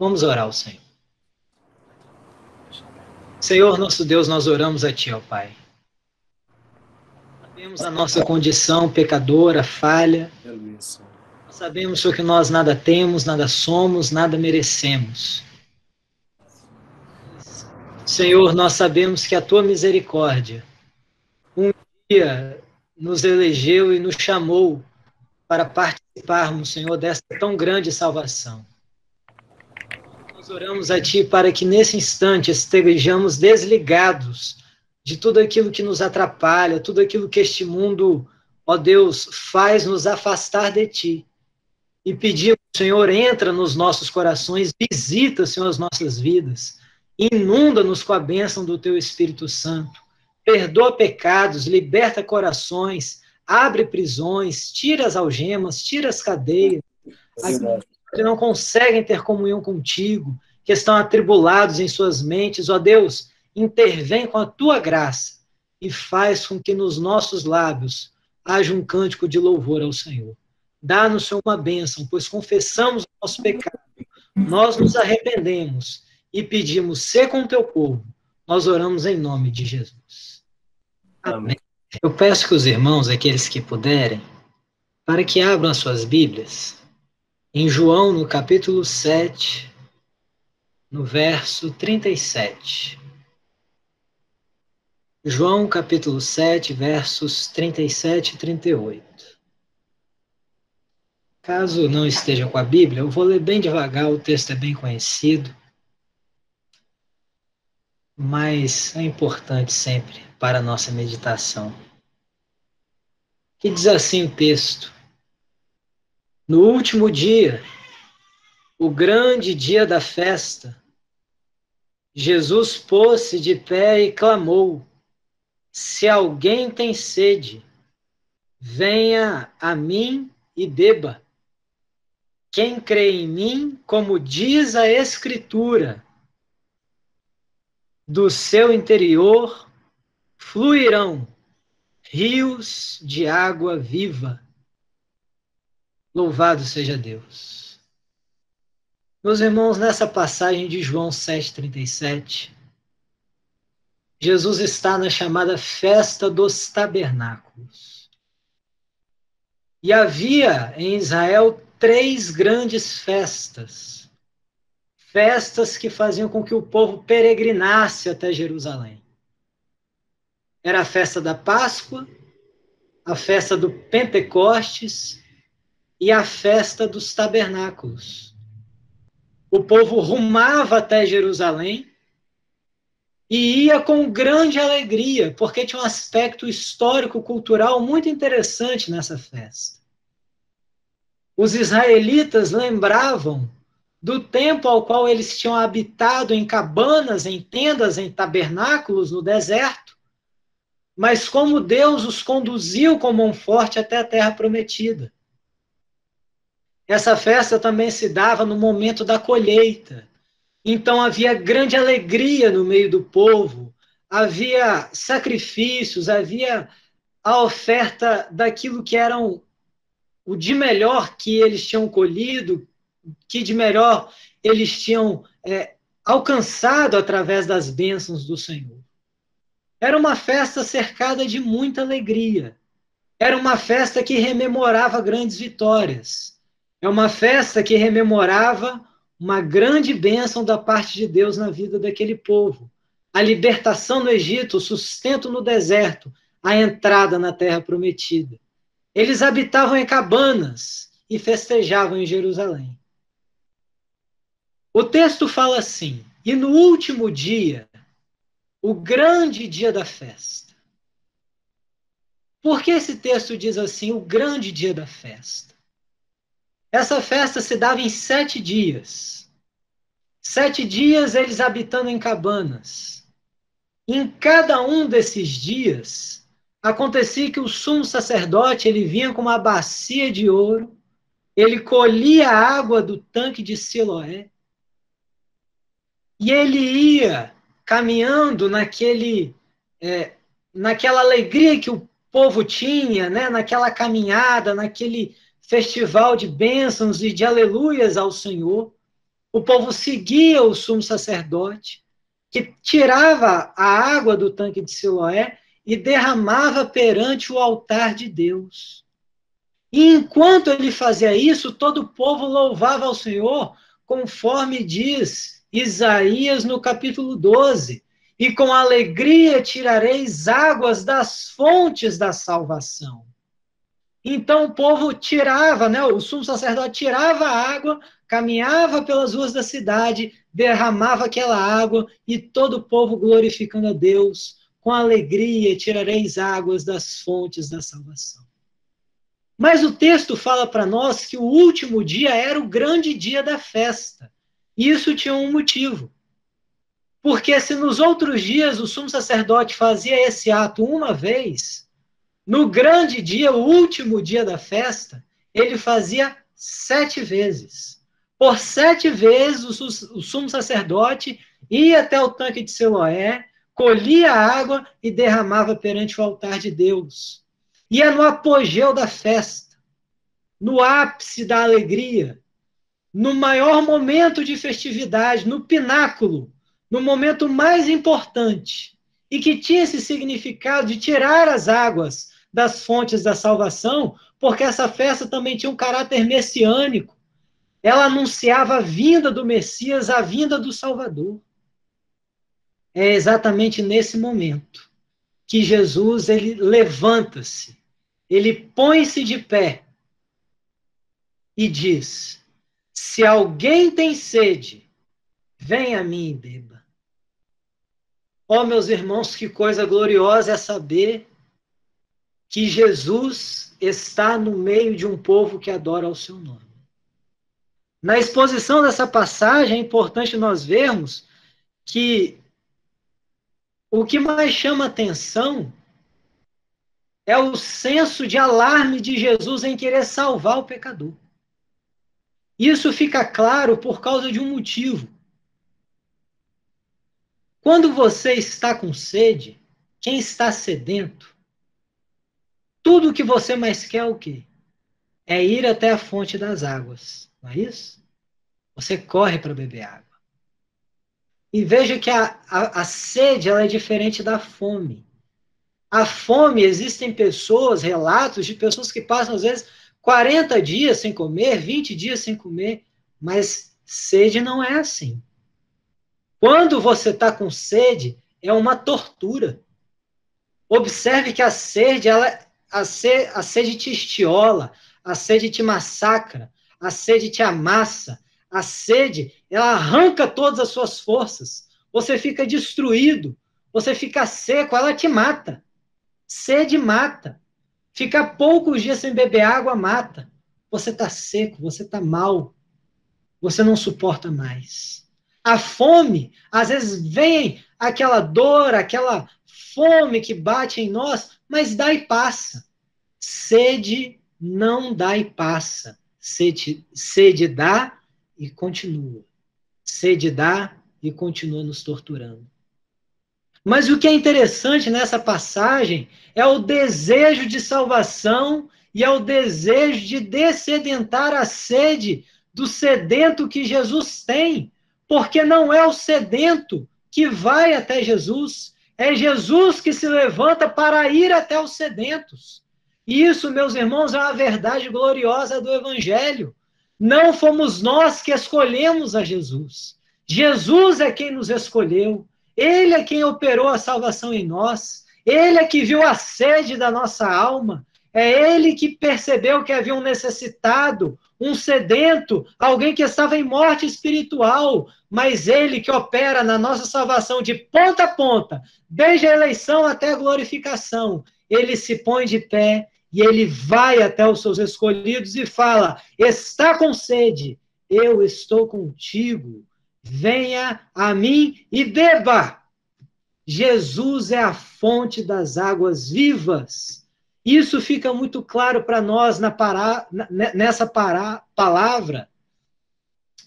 Vamos orar ao Senhor. Senhor, nosso Deus, nós oramos a Ti, ó Pai. Sabemos a nossa condição pecadora, falha. Nós sabemos, Senhor, que nós nada temos, nada somos, nada merecemos. Senhor, nós sabemos que a Tua misericórdia um dia nos elegeu e nos chamou para participarmos, Senhor, dessa tão grande salvação. Nós oramos a Ti para que nesse instante estejamos desligados de tudo aquilo que nos atrapalha, tudo aquilo que este mundo, ó Deus, faz nos afastar de Ti. E pedimos, Senhor, entra nos nossos corações, visita, Senhor, as nossas vidas, inunda-nos com a bênção do Teu Espírito Santo, perdoa pecados, liberta corações, abre prisões, tira as algemas, tira as cadeias, aqueles que não conseguem ter comunhão contigo, que estão atribulados em suas mentes, ó Deus, intervém com a Tua graça e faz com que nos nossos lábios haja um cântico de louvor ao Senhor. Dá-nos, Senhor, uma bênção, pois confessamos o nosso pecado, nós nos arrependemos e pedimos ser com o Teu povo. Nós oramos em nome de Jesus. Amém. Eu peço que os irmãos, aqueles que puderem, para que abram as suas Bíblias, em João, no capítulo 7, no verso 37. João, capítulo 7, versos 37 e 38. Caso não esteja com a Bíblia, eu vou ler bem devagar, o texto é bem conhecido, mas é importante sempre para a nossa meditação. Que diz assim o texto: no último dia, o grande dia da festa, Jesus pôs-se de pé e clamou: se alguém tem sede, venha a mim e beba. Quem crê em mim, como diz a Escritura, do seu interior fluirão rios de água viva. Louvado seja Deus. Meus irmãos, nessa passagem de João 7,37, Jesus está na chamada Festa dos Tabernáculos. E havia em Israel 3 grandes festas. Festas que faziam com que o povo peregrinasse até Jerusalém. Era a festa da Páscoa, a festa do Pentecostes e a festa dos Tabernáculos. O povo rumava até Jerusalém e ia com grande alegria, porque tinha um aspecto histórico-cultural muito interessante nessa festa. Os israelitas lembravam do tempo ao qual eles tinham habitado em cabanas, em tendas, em tabernáculos no deserto, mas como Deus os conduziu com mão forte até a terra prometida. Essa festa também se dava no momento da colheita. Então havia grande alegria no meio do povo, havia sacrifícios, havia a oferta daquilo que eram o de melhor que eles tinham colhido, que de melhor eles tinham alcançado através das bênçãos do Senhor. Era uma festa cercada de muita alegria. Era uma festa que rememorava grandes vitórias. É uma festa que rememorava uma grande bênção da parte de Deus na vida daquele povo. A libertação no Egito, o sustento no deserto, a entrada na terra prometida. Eles habitavam em cabanas e festejavam em Jerusalém. O texto fala assim: e no último dia, o grande dia da festa. Por que esse texto diz assim, o grande dia da festa? Essa festa se dava em 7 dias. 7 dias eles habitando em cabanas. Em cada um desses dias, acontecia que o sumo sacerdote, ele vinha com uma bacia de ouro, ele colhia a água do tanque de Siloé, e ele ia caminhando naquela alegria que o povo tinha, né? Naquela caminhada, naquele festival de bênçãos e de aleluias ao Senhor. O povo seguia o sumo sacerdote, que tirava a água do tanque de Siloé e derramava perante o altar de Deus. E enquanto ele fazia isso, todo o povo louvava ao Senhor, conforme diz Isaías no capítulo 12. E com alegria tirareis águas das fontes da salvação. Então o povo tirava, né, o sumo sacerdote tirava a água, caminhava pelas ruas da cidade, derramava aquela água e todo o povo glorificando a Deus. Com alegria tirareis águas das fontes da salvação. Mas o texto fala para nós que o último dia era o grande dia da festa. E isso tinha um motivo. Porque se nos outros dias o sumo sacerdote fazia esse ato uma vez, no grande dia, o último dia da festa, ele fazia 7 vezes. Por 7 vezes o sumo sacerdote ia até o tanque de Siloé, colhia a água e derramava perante o altar de Deus. Ia no apogeu da festa, no ápice da alegria, no maior momento de festividade, no pináculo, no momento mais importante, e que tinha esse significado de tirar as águas das fontes da salvação, porque essa festa também tinha um caráter messiânico. Ela anunciava a vinda do Messias, a vinda do Salvador. É exatamente nesse momento que Jesus ele levanta-se, ele põe-se de pé e diz: se alguém tem sede, venha a mim e beba. Ó, meus irmãos, que coisa gloriosa é saber que Jesus está no meio de um povo que adora ao seu nome. Na exposição dessa passagem, é importante nós vermos que o que mais chama atenção é o senso de alarme de Jesus em querer salvar o pecador. Isso fica claro por causa de um motivo. Quando você está com sede, quem está sedento, tudo o que você mais quer é o quê? É ir até a fonte das águas, não é isso? Você corre para beber água. E veja que a sede ela é diferente da fome. A fome, existem pessoas, relatos de pessoas que passam, às vezes, 40 dias sem comer, 20 dias sem comer, mas sede não é assim. Quando você está com sede, é uma tortura. Observe que a sede, a sede te estiola, a sede te massacra, a sede te amassa, a sede, ela arranca todas as suas forças. Você fica destruído, você fica seco, ela te mata. Sede mata. Ficar poucos dias sem beber água mata. Você está seco, você está mal, você não suporta mais. A fome, às vezes vem aquela dor, aquela fome que bate em nós, mas dá e passa. Sede não dá e passa. Sede dá e continua. Sede dá e continua nos torturando. Mas o que é interessante nessa passagem é o desejo de salvação e é o desejo de dessedentar a sede do sedento que Jesus tem, porque não é o sedento que vai até Jesus, é Jesus que se levanta para ir até os sedentos. E isso, meus irmãos, é uma verdade gloriosa do Evangelho. Não fomos nós que escolhemos a Jesus. Jesus é quem nos escolheu. Ele é quem operou a salvação em nós. Ele é que viu a sede da nossa alma. É ele que percebeu que havia um necessitado, um sedento, alguém que estava em morte espiritual, mas ele que opera na nossa salvação de ponta a ponta, desde a eleição até a glorificação. Ele se põe de pé e ele vai até os seus escolhidos e fala: está com sede, eu estou contigo. Venha a mim e beba. Jesus é a fonte das águas vivas. Isso fica muito claro para nós nessa palavra.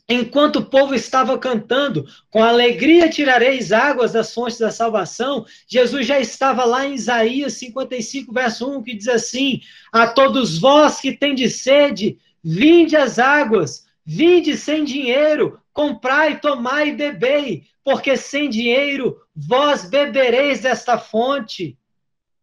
Enquanto o povo estava cantando, com alegria tirareis águas das fontes da salvação, Jesus já estava lá em Isaías 55, verso 1, que diz assim: a todos vós que tendes sede, vinde as águas, vinde sem dinheiro, comprai, tomai e bebei, porque sem dinheiro vós bebereis desta fonte.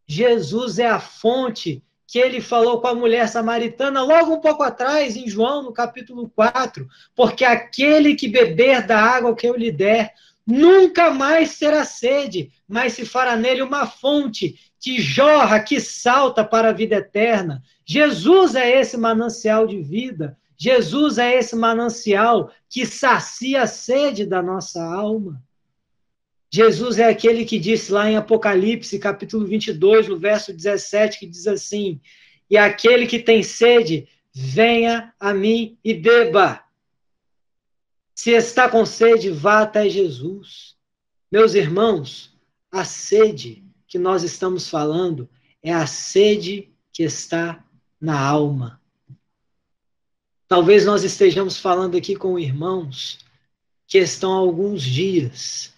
Jesus é a fonte que ele falou com a mulher samaritana logo um pouco atrás, em João, no capítulo 4, porque aquele que beber da água que eu lhe der, nunca mais terá sede, mas se fará nele uma fonte que jorra, que salta para a vida eterna. Jesus é esse manancial de vida, Jesus é esse manancial que sacia a sede da nossa alma. Jesus é aquele que disse lá em Apocalipse, capítulo 22, no verso 17, que diz assim: e aquele que tem sede, venha a mim e beba. Se está com sede, vá até Jesus. Meus irmãos, a sede que nós estamos falando é a sede que está na alma. Talvez nós estejamos falando aqui com irmãos que estão há alguns dias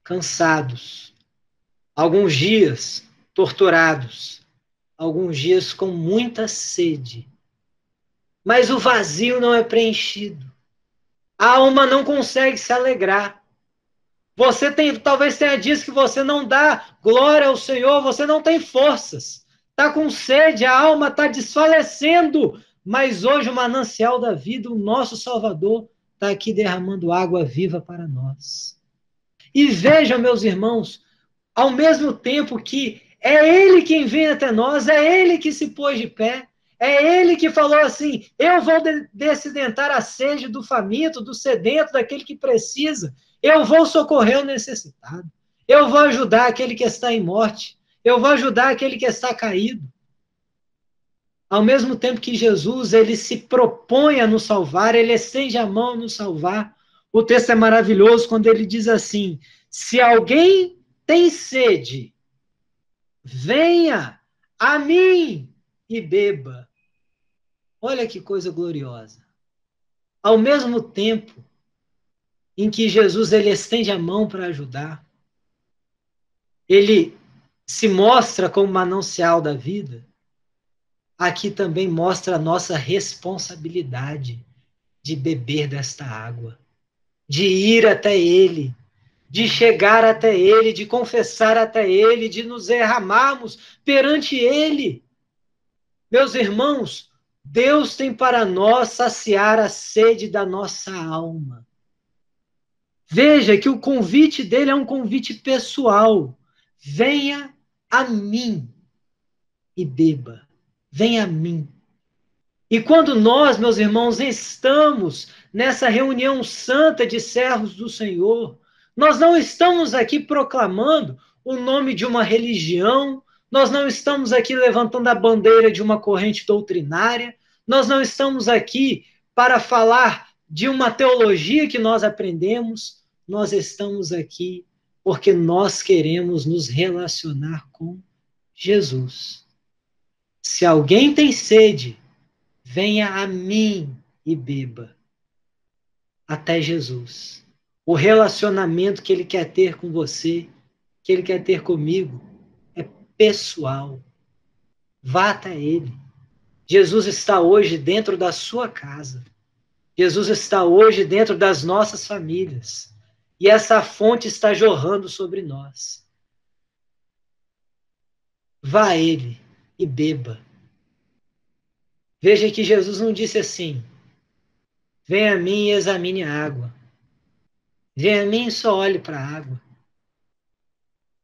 cansados, alguns dias torturados, alguns dias com muita sede. Mas o vazio não é preenchido. A alma não consegue se alegrar. Você talvez tenha dias que você não dá glória ao Senhor, você não tem forças. Está com sede, a alma está desfalecendo. Mas hoje o manancial da vida, o nosso Salvador, está aqui derramando água viva para nós. E vejam, meus irmãos, ao mesmo tempo que é Ele quem vem até nós, é Ele que se pôs de pé, é Ele que falou assim: eu vou descidentar a sede do faminto, do sedento, daquele que precisa, eu vou socorrer o necessitado, eu vou ajudar aquele que está em morte, eu vou ajudar aquele que está caído. Ao mesmo tempo que Jesus, ele se propõe a nos salvar, ele estende a mão a nos salvar. O texto é maravilhoso quando ele diz assim: se alguém tem sede, venha a mim e beba. Olha que coisa gloriosa. Ao mesmo tempo em que Jesus ele estende a mão para ajudar, ele se mostra como manancial da vida, aqui também mostra a nossa responsabilidade de beber desta água, de ir até ele, de chegar até ele, de confessar até ele, de nos derramarmos perante ele. Meus irmãos, Deus tem para nós saciar a sede da nossa alma. Veja que o convite dele é um convite pessoal. Venha a mim e beba. Venha a mim. E quando nós, meus irmãos, estamos nessa reunião santa de servos do Senhor, nós não estamos aqui proclamando o nome de uma religião, nós não estamos aqui levantando a bandeira de uma corrente doutrinária, nós não estamos aqui para falar de uma teologia que nós aprendemos, nós estamos aqui porque nós queremos nos relacionar com Jesus. Se alguém tem sede, venha a mim e beba. Até Jesus. O relacionamento que ele quer ter com você, que ele quer ter comigo, é pessoal. Vá até ele. Jesus está hoje dentro da sua casa. Jesus está hoje dentro das nossas famílias. E essa fonte está jorrando sobre nós. Vá a ele e beba. Veja que Jesus não disse assim: venha a mim e examine a água. Venha a mim e só olhe para a água.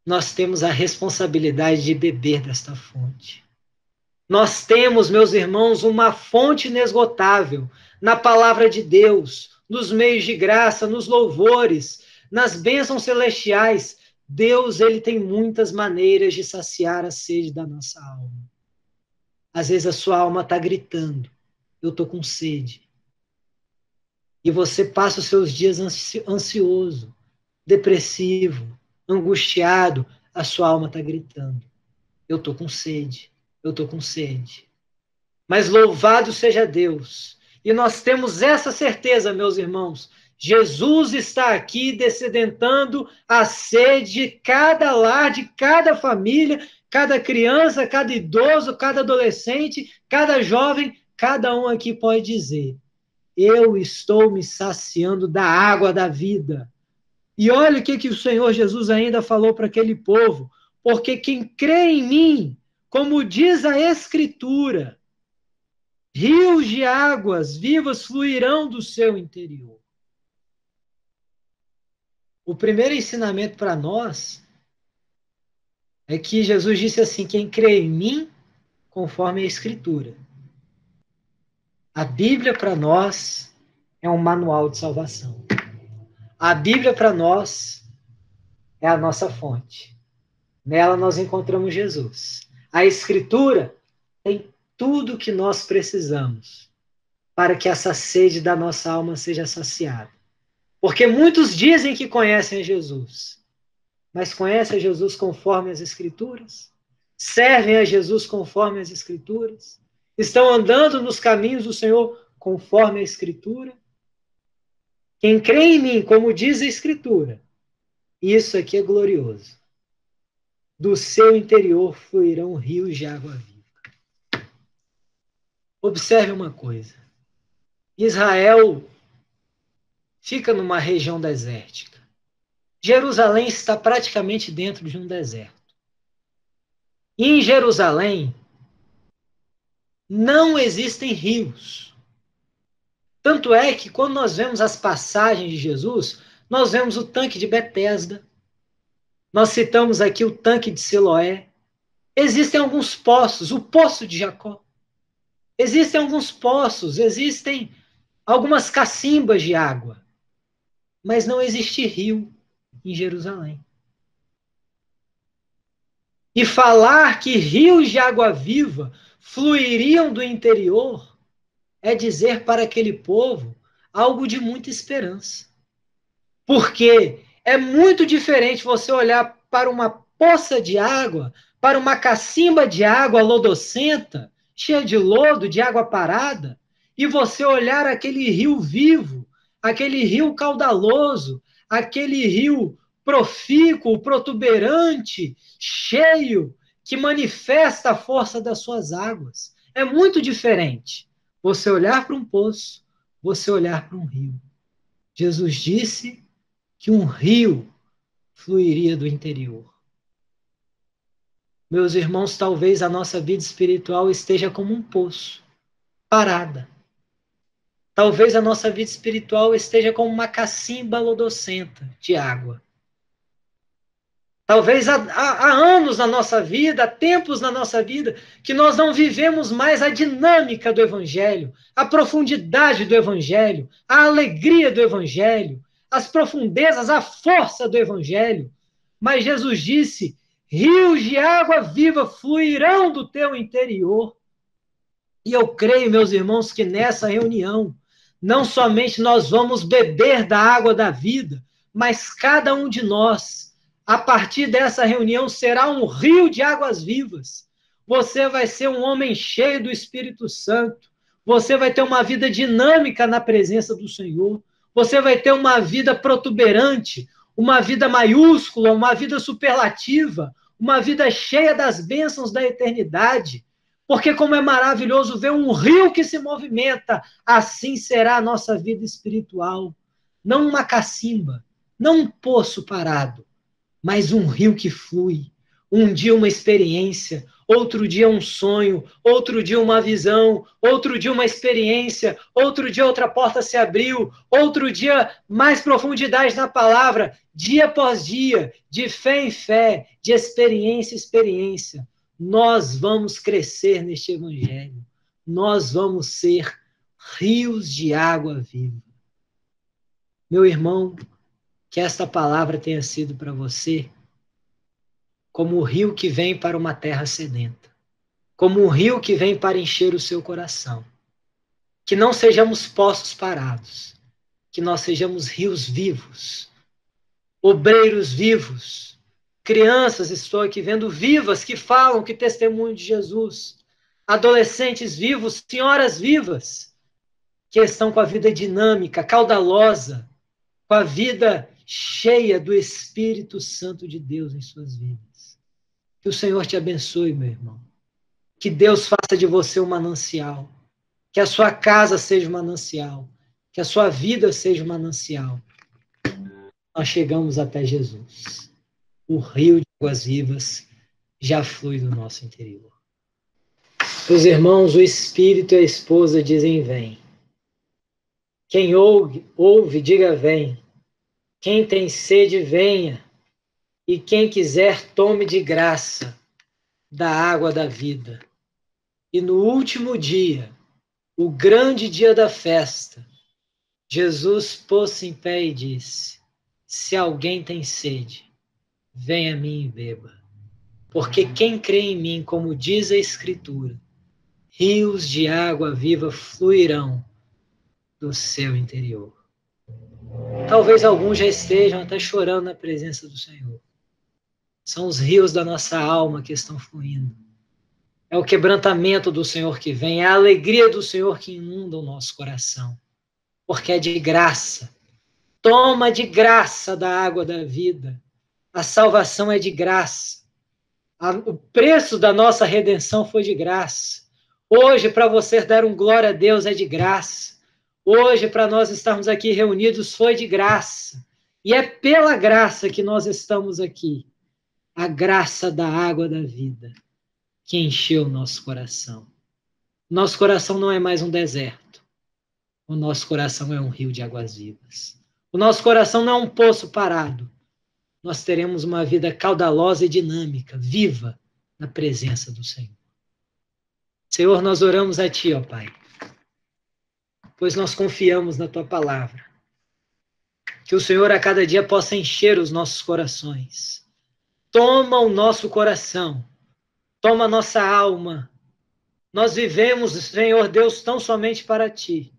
Nós temos a responsabilidade de beber desta fonte. Nós temos, meus irmãos, uma fonte inesgotável na palavra de Deus, nos meios de graça, nos louvores, nas bênçãos celestiais. Deus, ele tem muitas maneiras de saciar a sede da nossa alma. Às vezes a sua alma está gritando: eu estou com sede. E você passa os seus dias ansioso, depressivo, angustiado, a sua alma está gritando: eu estou com sede, eu estou com sede. Mas louvado seja Deus. E nós temos essa certeza, meus irmãos: Jesus está aqui descedentando a sede de cada lar, de cada família, cada criança, cada idoso, cada adolescente, cada jovem, cada um aqui pode dizer: eu estou me saciando da água da vida. E olha o que o Senhor Jesus ainda falou para aquele povo, porque quem crê em mim, como diz a Escritura, rios de águas vivas fluirão do seu interior. O primeiro ensinamento para nós é que Jesus disse assim, quem crê em mim, conforme a Escritura. A Bíblia para nós é um manual de salvação. A Bíblia para nós é a nossa fonte. Nela nós encontramos Jesus. A Escritura tem tudo o que nós precisamos para que essa sede da nossa alma seja saciada. Porque muitos dizem que conhecem a Jesus, mas conhecem a Jesus conforme as Escrituras? Servem a Jesus conforme as Escrituras? Estão andando nos caminhos do Senhor conforme a Escritura? Quem crê em mim, como diz a Escritura, isso aqui é glorioso. Do seu interior fluirão rios de água viva. Observe uma coisa. Israel fica numa região desértica. Jerusalém está praticamente dentro de um deserto. E em Jerusalém não existem rios. Tanto é que quando nós vemos as passagens de Jesus, nós vemos o tanque de Betesda, nós citamos aqui o tanque de Siloé, existem alguns poços, o poço de Jacó, existem alguns poços, existem algumas cacimbas de água, mas não existe rio em Jerusalém. E falar que rios de água viva fluiriam do interior é dizer para aquele povo algo de muita esperança. Porque é muito diferente você olhar para uma poça de água, para uma cacimba de água lodocenta, cheia de lodo, de água parada, e você olhar aquele rio vivo, aquele rio caudaloso, aquele rio profícuo, protuberante, cheio, que manifesta a força das suas águas. É muito diferente você olhar para um poço, você olhar para um rio. Jesus disse que um rio fluiria do interior. Meus irmãos, talvez a nossa vida espiritual esteja como um poço, parada. Talvez a nossa vida espiritual esteja como uma cacimba lodocenta de água. Talvez há anos na nossa vida, há tempos na nossa vida, que nós não vivemos mais a dinâmica do Evangelho, a profundidade do Evangelho, a alegria do Evangelho, as profundezas, a força do Evangelho. Mas Jesus disse, rios de água viva fluirão do teu interior. E eu creio, meus irmãos, que nessa reunião, não somente nós vamos beber da água da vida, mas cada um de nós, a partir dessa reunião, será um rio de águas vivas. Você vai ser um homem cheio do Espírito Santo. Você vai ter uma vida dinâmica na presença do Senhor. Você vai ter uma vida protuberante, uma vida maiúscula, uma vida superlativa, uma vida cheia das bênçãos da eternidade. Porque como é maravilhoso ver um rio que se movimenta, assim será a nossa vida espiritual. Não uma cacimba, não um poço parado, mas um rio que flui. Um dia uma experiência, outro dia um sonho, outro dia uma visão, outro dia uma experiência, outro dia outra porta se abriu, outro dia mais profundidade na palavra, dia após dia, de fé em fé, de experiência em experiência. Nós vamos crescer neste evangelho. Nós vamos ser rios de água viva. Meu irmão, que esta palavra tenha sido para você como o rio que vem para uma terra sedenta, como um rio que vem para encher o seu coração. Que não sejamos poços parados, que nós sejamos rios vivos, obreiros vivos, crianças, estou aqui vendo, vivas, que falam, que testemunham de Jesus, adolescentes vivos, senhoras vivas, que estão com a vida dinâmica, caudalosa, com a vida cheia do Espírito Santo de Deus em suas vidas. Que o Senhor te abençoe, meu irmão. Que Deus faça de você um manancial. Que a sua casa seja um manancial. que a sua vida seja um manancial, nós chegamos até Jesus. O rio de águas vivas já flui do nosso interior. Os irmãos, o Espírito e a esposa dizem vem. Quem ouve, diga vem. Quem tem sede, venha. E quem quiser, tome de graça da água da vida. E no último dia, o grande dia da festa, Jesus pôs-se em pé e disse: se alguém tem sede, venha a mim e beba. Porque quem crê em mim, como diz a Escritura, rios de água viva fluirão do seu interior. Talvez alguns já estejam até chorando na presença do Senhor. São os rios da nossa alma que estão fluindo. É o quebrantamento do Senhor que vem, é a alegria do Senhor que inunda o nosso coração. Porque é de graça. Toma de graça da água da vida. A salvação é de graça. O preço da nossa redenção foi de graça. Hoje, para você dar um glória a Deus, é de graça. Hoje, para nós estarmos aqui reunidos, foi de graça. E é pela graça que nós estamos aqui. A graça da água da vida que encheu o nosso coração. Nosso coração não é mais um deserto. O nosso coração é um rio de águas vivas. O nosso coração não é um poço parado. Nós teremos uma vida caudalosa e dinâmica, viva, na presença do Senhor. Senhor, nós oramos a Ti, ó Pai, pois nós confiamos na Tua palavra. Que o Senhor a cada dia possa encher os nossos corações. Toma o nosso coração, toma a nossa alma. Nós vivemos, Senhor Deus, tão somente para Ti.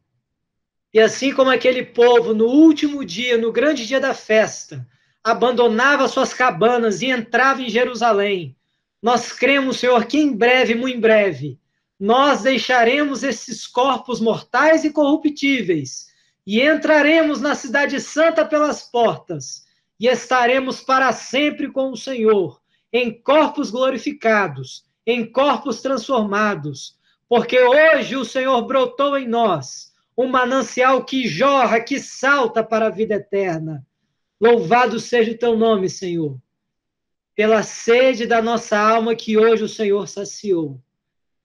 E assim como aquele povo, no último dia, no grande dia da festa, abandonava suas cabanas e entrava em Jerusalém, nós cremos, Senhor, que em breve, muito em breve, nós deixaremos esses corpos mortais e corruptíveis e entraremos na cidade santa pelas portas e estaremos para sempre com o Senhor, em corpos glorificados, em corpos transformados, porque hoje o Senhor brotou em nós um manancial que jorra, que salta para a vida eterna. Louvado seja o teu nome, Senhor, pela sede da nossa alma que hoje o Senhor saciou.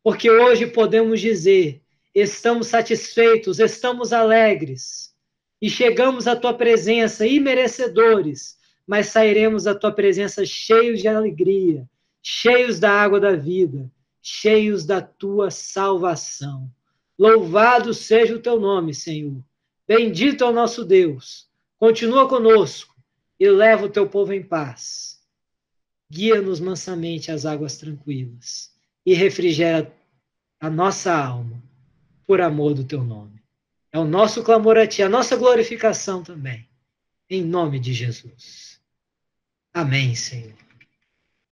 Porque hoje podemos dizer, estamos satisfeitos, estamos alegres, e chegamos à tua presença imerecedores, mas sairemos da tua presença cheios de alegria, cheios da água da vida, cheios da tua salvação. Louvado seja o teu nome, Senhor. Bendito é o nosso Deus. Continua conosco e leva o teu povo em paz. Guia-nos mansamente às águas tranquilas e refrigera a nossa alma por amor do teu nome. É o nosso clamor a ti, a nossa glorificação também. Em nome de Jesus. Amém, Senhor.